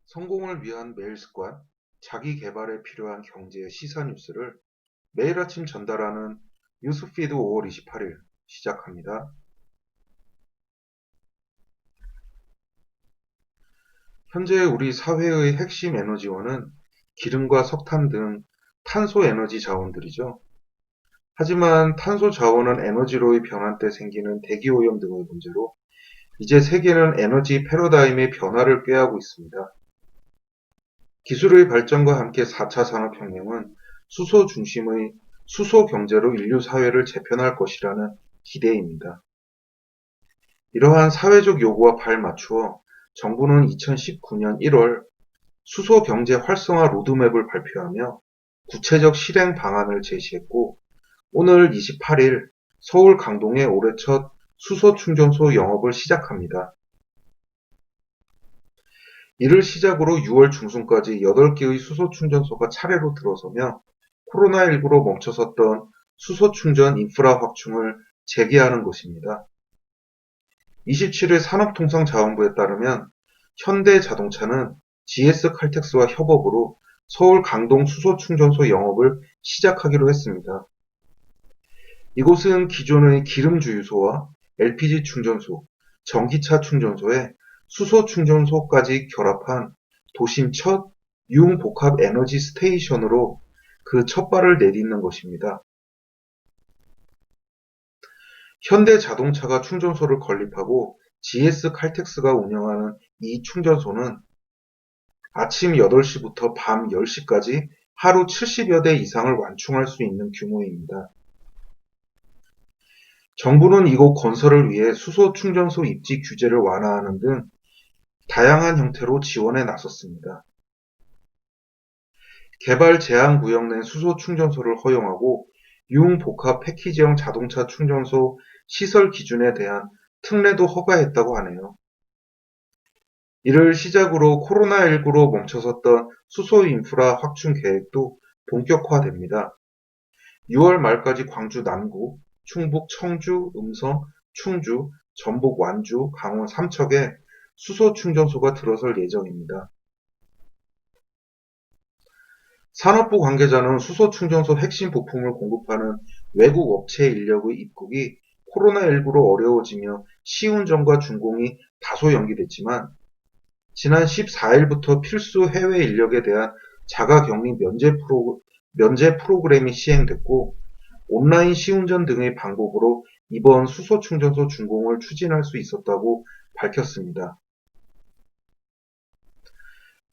성공을 위한 매일 습관, 자기 개발에 필요한 경제 시사 뉴스를 매일 아침 전달하는 뉴스피드 5월 28일 시작합니다. 현재 우리 사회의 핵심 에너지원은 기름과 석탄 등 탄소 에너지 자원들이죠. 하지만 탄소 자원은 에너지로의 변환 때 생기는 대기오염 등의 문제로 이제 세계는 에너지 패러다임의 변화를 꾀하고 있습니다. 기술의 발전과 함께 4차 산업혁명은 수소 중심의 수소 경제로 인류 사회를 재편할 것이라는 기대입니다. 이러한 사회적 요구와 발맞추어 정부는 2019년 1월 수소 경제 활성화 로드맵을 발표하며 구체적 실행 방안을 제시했고, 오늘 28일 서울 강동에 올해 첫 수소 충전소 영업을 시작합니다. 이를 시작으로 6월 중순까지 8개의 수소 충전소가 차례로 들어서며 코로나19로 멈춰섰던 수소 충전 인프라 확충을 재개하는 것입니다. 27일 산업통상자원부에 따르면 현대자동차는 GS칼텍스와 협업으로 서울 강동 수소 충전소 영업을 시작하기로 했습니다. 이곳은 기존의 기름 주유소와 LPG 충전소, 전기차 충전소에 수소 충전소까지 결합한 도심 첫 융복합 에너지 스테이션으로 그 첫 발을 내딛는 것입니다. 현대자동차가 충전소를 건립하고 GS칼텍스가 운영하는 이 충전소는 아침 8시부터 밤 10시까지 하루 70여 대 이상을 완충할 수 있는 규모입니다. 정부는 이곳 건설을 위해 수소 충전소 입지 규제를 완화하는 등 다양한 형태로 지원에 나섰습니다. 개발 제한 구역 내 수소 충전소를 허용하고 융복합 패키지형 자동차 충전소 시설 기준에 대한 특례도 허가했다고 하네요. 이를 시작으로 코로나19로 멈춰섰던 수소 인프라 확충 계획도 본격화됩니다. 6월 말까지 광주 남구, 충북 청주, 음성, 충주, 전북 완주, 강원 삼척에 수소 충전소가 들어설 예정입니다. 산업부 관계자는 수소 충전소 핵심 부품을 공급하는 외국 업체 인력의 입국이 코로나19로 어려워지며 시운전과 준공이 다소 연기됐지만 지난 14일부터 필수 해외 인력에 대한 자가격리 면제 프로그램이 시행됐고, 온라인 시운전 등의 방법으로 이번 수소 충전소 준공을 추진할 수 있었다고 밝혔습니다.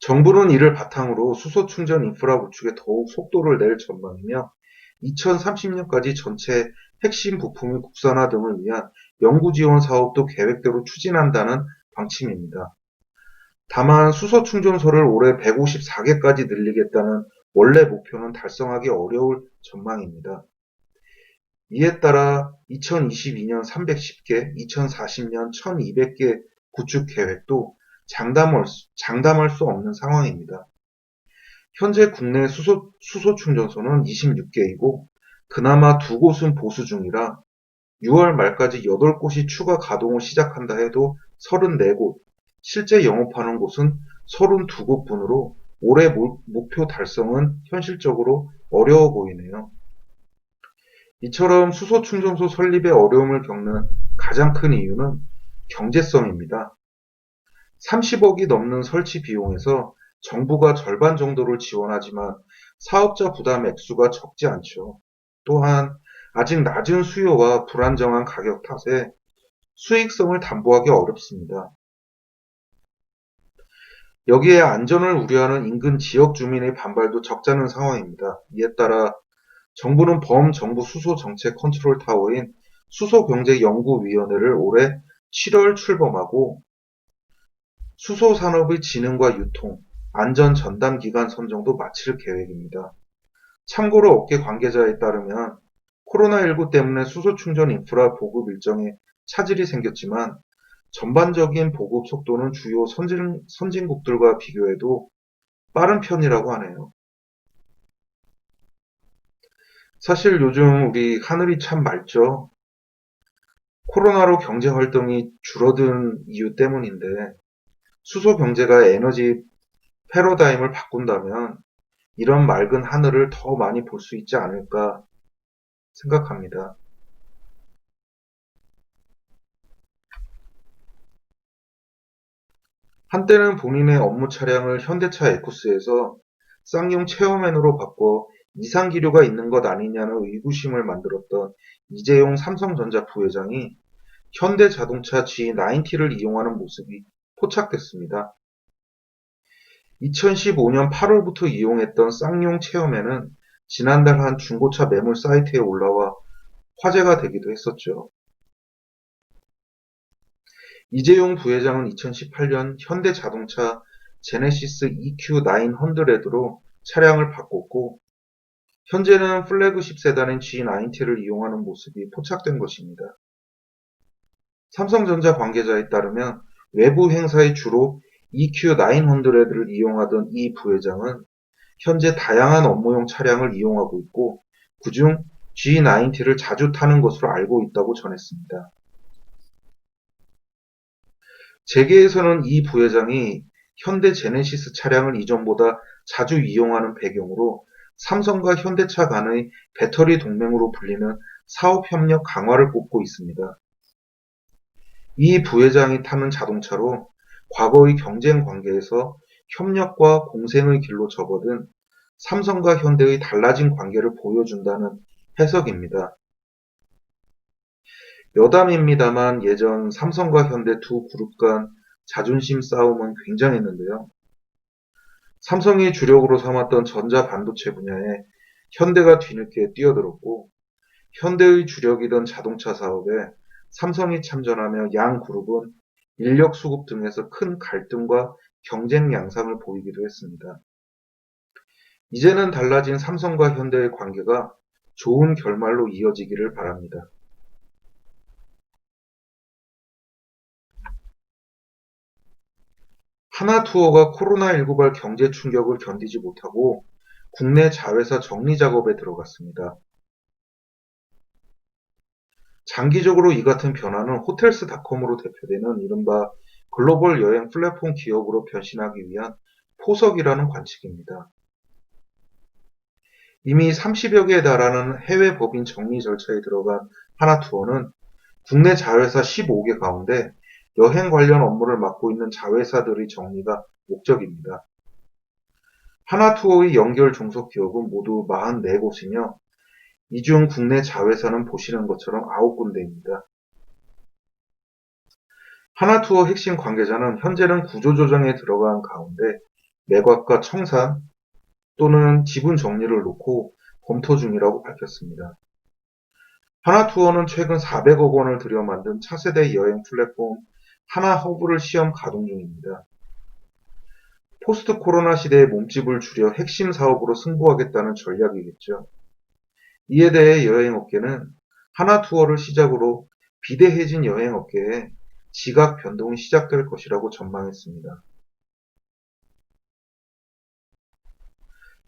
정부는 이를 바탕으로 수소 충전 인프라 구축에 더욱 속도를 낼 전망이며 2030년까지 전체 핵심 부품의 국산화 등을 위한 연구 지원 사업도 계획대로 추진한다는 방침입니다. 다만 수소 충전소를 올해 154개까지 늘리겠다는 원래 목표는 달성하기 어려울 전망입니다. 이에 따라 2022년 310개, 2040년 1200개 구축 계획도 장담할 수 없는 상황입니다. 현재 국내 수소 충전소는 26개이고 그나마 2곳은 보수 중이라 6월 말까지 8곳이 추가 가동을 시작한다 해도 34곳, 실제 영업하는 곳은 32곳뿐으로 올해 목표 달성은 현실적으로 어려워 보이네요. 이처럼 수소 충전소 설립에 어려움을 겪는 가장 큰 이유는 경제성입니다. 30억이 넘는 설치 비용에서 정부가 절반 정도를 지원하지만 사업자 부담 액수가 적지 않죠. 또한 아직 낮은 수요와 불안정한 가격 탓에 수익성을 담보하기 어렵습니다. 여기에 안전을 우려하는 인근 지역 주민의 반발도 적잖은 상황입니다. 이에 따라 정부는 범정부 수소 정책 컨트롤 타워인 수소경제연구위원회를 올해 7월 출범하고 수소 산업의 진흥과 유통, 안전 전담 기관 선정도 마칠 계획입니다. 참고로 업계 관계자에 따르면 코로나19 때문에 수소 충전 인프라 보급 일정에 차질이 생겼지만 전반적인 보급 속도는 주요 선진국들과 비교해도 빠른 편이라고 하네요. 사실 요즘 우리 하늘이 참 맑죠. 코로나로 경제 활동이 줄어든 이유 때문인데 수소 경제가 에너지 패러다임을 바꾼다면 이런 맑은 하늘을 더 많이 볼 수 있지 않을까 생각합니다. 한때는 본인의 업무 차량을 현대차 에쿠스에서 쌍용 체어맨으로 바꿔 이상 기류가 있는 것 아니냐는 의구심을 만들었던 이재용 삼성전자 부회장이 현대자동차 G90를 이용하는 모습이 포착됐습니다. 2015년 8월부터 이용했던 쌍용 체어맨은 지난달 한 중고차 매물 사이트에 올라와 화제가 되기도 했었죠. 이재용 부회장은 2018년 현대자동차 제네시스 EQ900로 차량을 바꿨고 현재는 플래그십 세단인 G90를 이용하는 모습이 포착된 것입니다. 삼성전자 관계자에 따르면 외부 행사에 주로 EQ900를 이용하던 이 부회장은 현재 다양한 업무용 차량을 이용하고 있고 그중 G90를 자주 타는 것으로 알고 있다고 전했습니다. 재계에서는 이 부회장이 현대 제네시스 차량을 이전보다 자주 이용하는 배경으로 삼성과 현대차 간의 배터리 동맹으로 불리는 사업협력 강화를 꼽고 있습니다. 이 부회장이 타는 자동차로 과거의 경쟁 관계에서 협력과 공생의 길로 접어든 삼성과 현대의 달라진 관계를 보여준다는 해석입니다. 여담입니다만 예전 삼성과 현대 두 그룹 간 자존심 싸움은 굉장했는데요. 삼성이 주력으로 삼았던 전자반도체 분야에 현대가 뒤늦게 뛰어들었고 현대의 주력이던 자동차 사업에 삼성이 참전하며 양 그룹은 인력 수급 등에서 큰 갈등과 경쟁 양상을 보이기도 했습니다. 이제는 달라진 삼성과 현대의 관계가 좋은 결말로 이어지기를 바랍니다. 하나투어가 코로나19발 경제 충격을 견디지 못하고 국내 자회사 정리 작업에 들어갔습니다. 장기적으로 이 같은 변화는 호텔스닷컴으로 대표되는 이른바 글로벌 여행 플랫폼 기업으로 변신하기 위한 포석이라는 관측입니다. 이미 30여 개에 달하는 해외 법인 정리 절차에 들어간 하나투어는 국내 자회사 15개 가운데 여행 관련 업무를 맡고 있는 자회사들의 정리가 목적입니다. 하나투어의 연결 종속 기업은 모두 44곳이며 이 중 국내 자회사는 보시는 것처럼 9군데입니다. 하나투어 핵심 관계자는 현재는 구조조정에 들어간 가운데 매각과 청산 또는 지분 정리를 놓고 검토 중이라고 밝혔습니다. 하나투어는 최근 400억 원을 들여 만든 차세대 여행 플랫폼 하나허브를 시험 가동 중입니다. 포스트 코로나 시대의 몸집을 줄여 핵심 사업으로 승부하겠다는 전략이겠죠. 이에 대해 여행업계는 하나투어를 시작으로 비대해진 여행업계에 지각 변동이 시작될 것이라고 전망했습니다.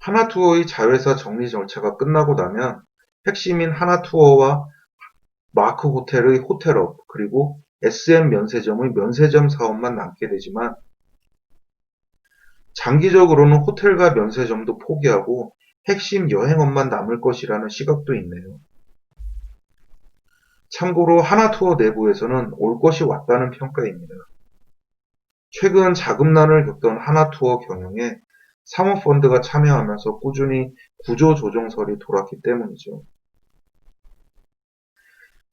하나투어의 자회사 정리 절차가 끝나고 나면 핵심인 하나투어와 마크호텔의 호텔업 그리고 SM 면세점의 면세점 사업만 남게 되지만 장기적으로는 호텔과 면세점도 포기하고 핵심 여행업만 남을 것이라는 시각도 있네요. 참고로 하나투어 내부에서는 올 것이 왔다는 평가입니다. 최근 자금난을 겪던 하나투어 경영에 사모펀드가 참여하면서 꾸준히 구조조정설이 돌았기 때문이죠.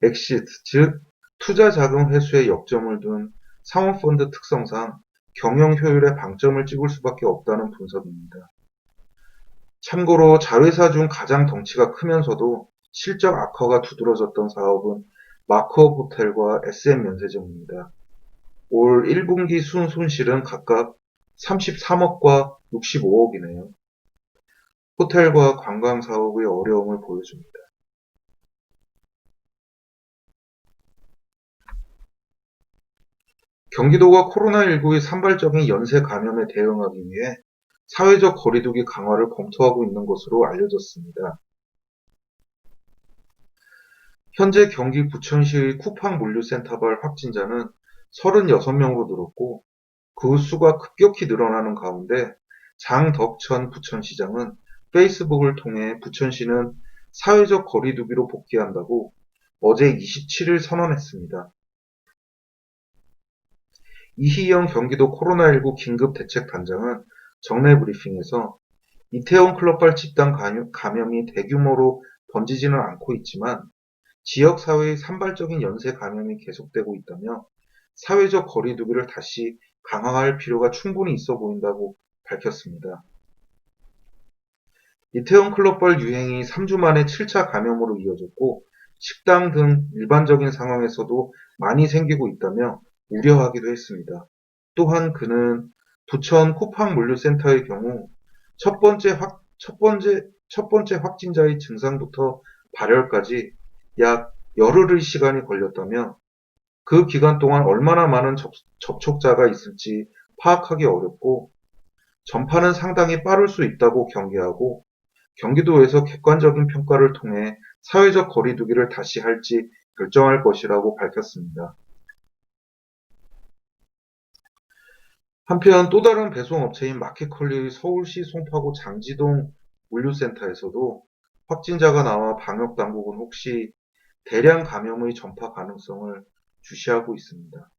엑시트, 즉 투자 자금 회수에 역점을 둔 사모펀드 특성상 경영 효율에 방점을 찍을 수밖에 없다는 분석입니다. 참고로 자회사 중 가장 덩치가 크면서도 실적 악화가 두드러졌던 사업은 마크업 호텔과 SM 면세점입니다. 올 1분기 순손실은 각각 33억과 65억이네요. 호텔과 관광 사업의 어려움을 보여줍니다. 경기도가 코로나19의 산발적인 연쇄 감염에 대응하기 위해 사회적 거리두기 강화를 검토하고 있는 것으로 알려졌습니다. 현재 경기 부천시의 쿠팡 물류센터발 확진자는 36명으로 늘었고 그 수가 급격히 늘어나는 가운데 장덕천 부천시장은 페이스북을 통해 부천시는 사회적 거리두기로 복귀한다고 어제 27일 선언했습니다. 이희영 경기도 코로나19 긴급대책단장은 정례 브리핑에서 이태원 클럽발 집단 감염이 대규모로 번지지는 않고 있지만 지역사회의 산발적인 연쇄 감염이 계속되고 있다며 사회적 거리두기를 다시 강화할 필요가 충분히 있어 보인다고 밝혔습니다. 이태원 클럽발 유행이 3주 만에 7차 감염으로 이어졌고 식당 등 일반적인 상황에서도 많이 생기고 있다며 우려하기도 했습니다. 또한 그는 부천 쿠팡물류센터의 경우 첫 번째 확진자의 증상부터 발열까지 약 열흘의 시간이 걸렸다며 그 기간 동안 얼마나 많은 접촉자가 있을지 파악하기 어렵고 전파는 상당히 빠를 수 있다고 경계하고 경기도에서 객관적인 평가를 통해 사회적 거리두기를 다시 할지 결정할 것이라고 밝혔습니다. 한편 또 다른 배송업체인 마켓컬리의 서울시 송파구 장지동 물류센터에서도 확진자가 나와 방역당국은 혹시 대량 감염의 전파 가능성을 주시하고 있습니다.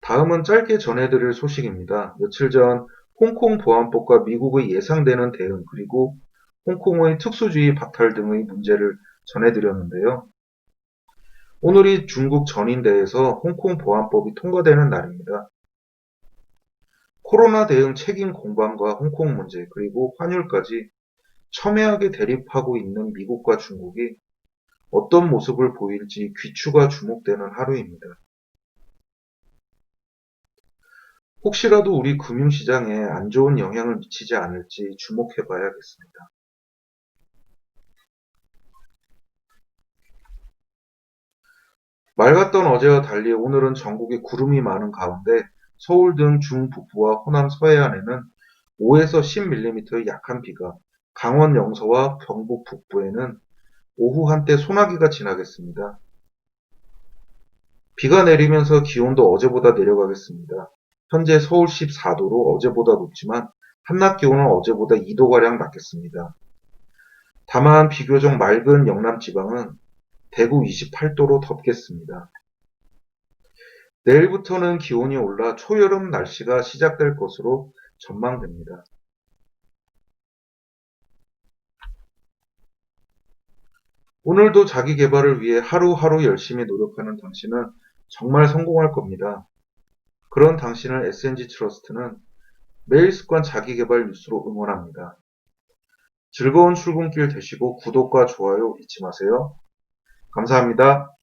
다음은 짧게 전해드릴 소식입니다. 며칠 전 홍콩 보안법과 미국의 예상되는 대응 그리고 홍콩의 특수주의 박탈 등의 문제를 전해드렸는데요. 오늘이 중국 전인대에서 홍콩 보안법이 통과되는 날입니다. 코로나 대응 책임 공방과 홍콩 문제 그리고 환율까지 첨예하게 대립하고 있는 미국과 중국이 어떤 모습을 보일지 귀추가 주목되는 하루입니다. 혹시라도 우리 금융시장에 안 좋은 영향을 미치지 않을지 주목해 봐야겠습니다. 맑았던 어제와 달리 오늘은 전국이 구름이 많은 가운데 서울 등 중북부와 호남 서해안에는 5에서 10mm의 약한 비가, 강원 영서와 경북 북부에는 오후 한때 소나기가 지나겠습니다. 비가 내리면서 기온도 어제보다 내려가겠습니다. 현재 서울 14도로 어제보다 높지만 한낮 기온은 어제보다 2도가량 낮겠습니다. 다만 비교적 맑은 영남 지방은 대구 28도로 덥겠습니다. 내일부터는 기온이 올라 초여름 날씨가 시작될 것으로 전망됩니다. 오늘도 자기 개발을 위해 하루하루 열심히 노력하는 당신은 정말 성공할 겁니다. 그런 당신을 SNG 트러스트는 매일 습관 자기 개발 뉴스로 응원합니다. 즐거운 출근길 되시고 구독과 좋아요 잊지 마세요. 감사합니다.